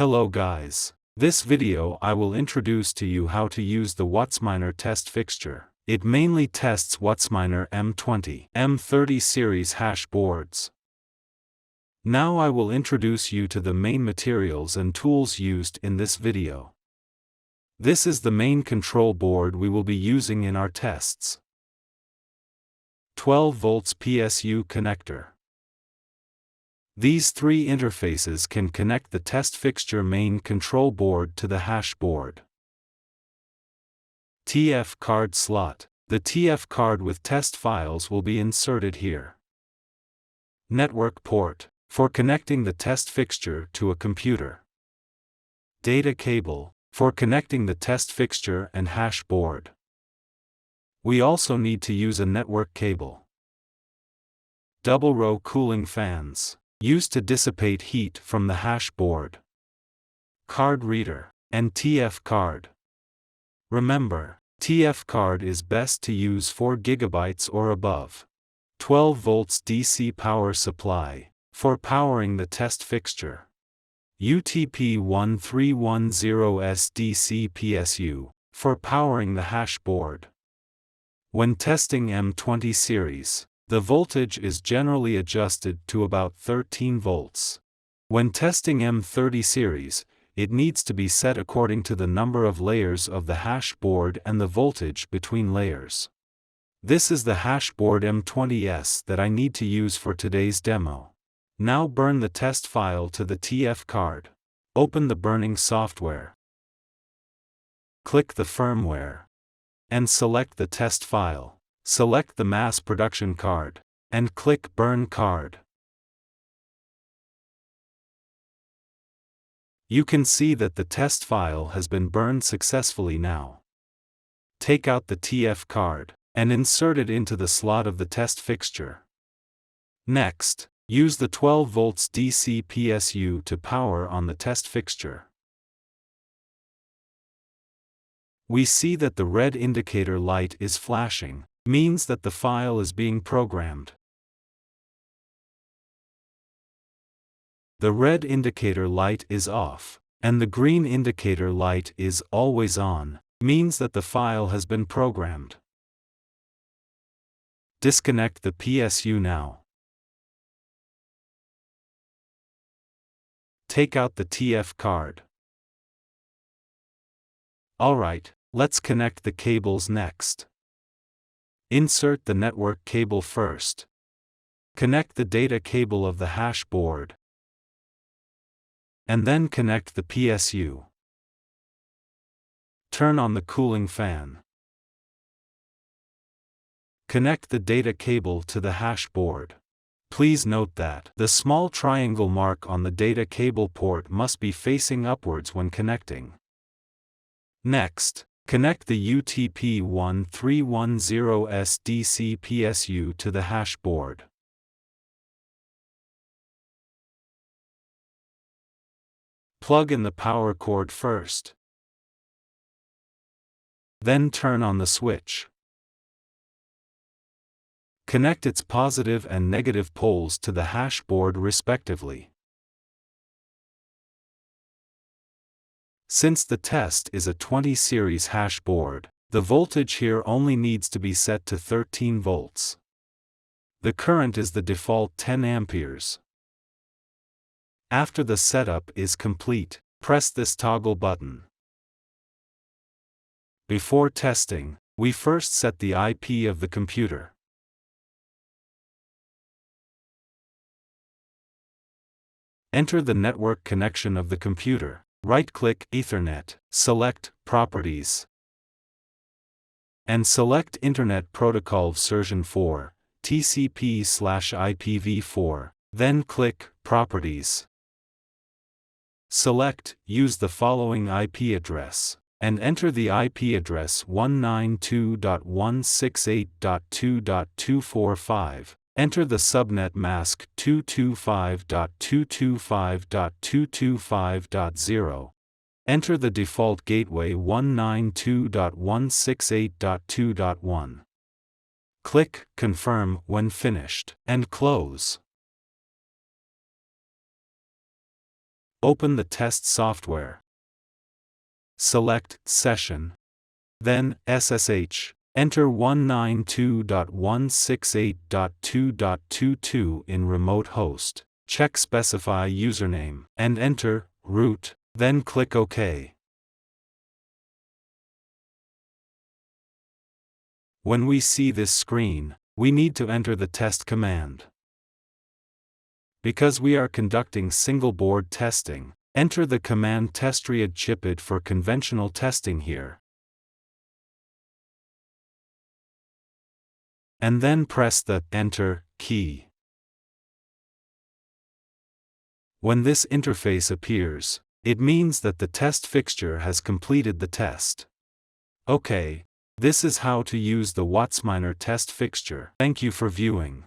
Hello guys. This video I will introduce to you how to use the WhatsMiner test fixture. It mainly tests WhatsMiner M20 M30 series hash boards. Now I will introduce you to the main materials and tools used in this video. This is the main control board we will be using in our tests. 12 volts PSU connector. These three interfaces can connect the test fixture main control board to the hash board. TF card slot. The TF card with test files will be inserted here. Network port, for connecting the test fixture to a computer. Data cable, for connecting the test fixture and hash board. We also need to use a network cable. Double row cooling fans, used to dissipate heat from the hash board. Card reader, and TF card. Remember, TF card is best to use 4 GB or above. 12 volts DC power supply, for powering the test fixture. UTP1310S DC PSU, for powering the hash board. When testing M20 series, the voltage is generally adjusted to about 13 volts. When testing M30 series, it needs to be set according to the number of layers of the hash board and the voltage between layers. This is the hashboard M20S that I need to use for today's demo. Now burn the test file to the TF card. Open the burning software. Click the firmware. And select the test file. Select the mass production card, and click Burn Card. You can see that the test file has been burned successfully now. Take out the TF card, and insert it into the slot of the test fixture. Next, use the 12 volts DC PSU to power on the test fixture. We see that the red indicator light is flashing. Means that the file is being programmed. The red indicator light is off, and the green indicator light is always on, means that the file has been programmed. Disconnect the PSU now. Take out the TF card. Alright, let's connect the cables next. Insert the network cable first. Connect the data cable of the hash board. And then connect the PSU. Turn on the cooling fan. Connect the data cable to the hash board. Please note that the small triangle mark on the data cable port must be facing upwards when connecting. Next, connect the UTP1310S DC PSU to the hash board. Plug in the power cord first. Then turn on the switch. Connect its positive and negative poles to the hash board respectively. Since the test is a 20 series hash board, the voltage here only needs to be set to 13 volts. The current is the default 10 amperes. After the setup is complete, press this toggle button. Before testing, we first set the IP of the computer. Enter the network connection of the computer. Right-click Ethernet, select Properties, and select Internet Protocol version 4, TCP/IPv4, then click Properties. Select Use the following IP address, and enter the IP address 192.168.2.245. Enter the subnet mask 225.225.225.0. Enter the default gateway 192.168.2.1. Click Confirm when finished, and close. Open the test software. Select Session. Then SSH. Enter 192.168.2.22 in remote host. Check Specify username and enter root. Then click OK. When we see this screen, we need to enter the test command. Because we are conducting single board testing, enter the command testread chipid for conventional testing here. And then press the Enter key. When this interface appears, it means that the test fixture has completed the test. Okay, this is how to use the WhatsMiner test fixture. Thank you for viewing.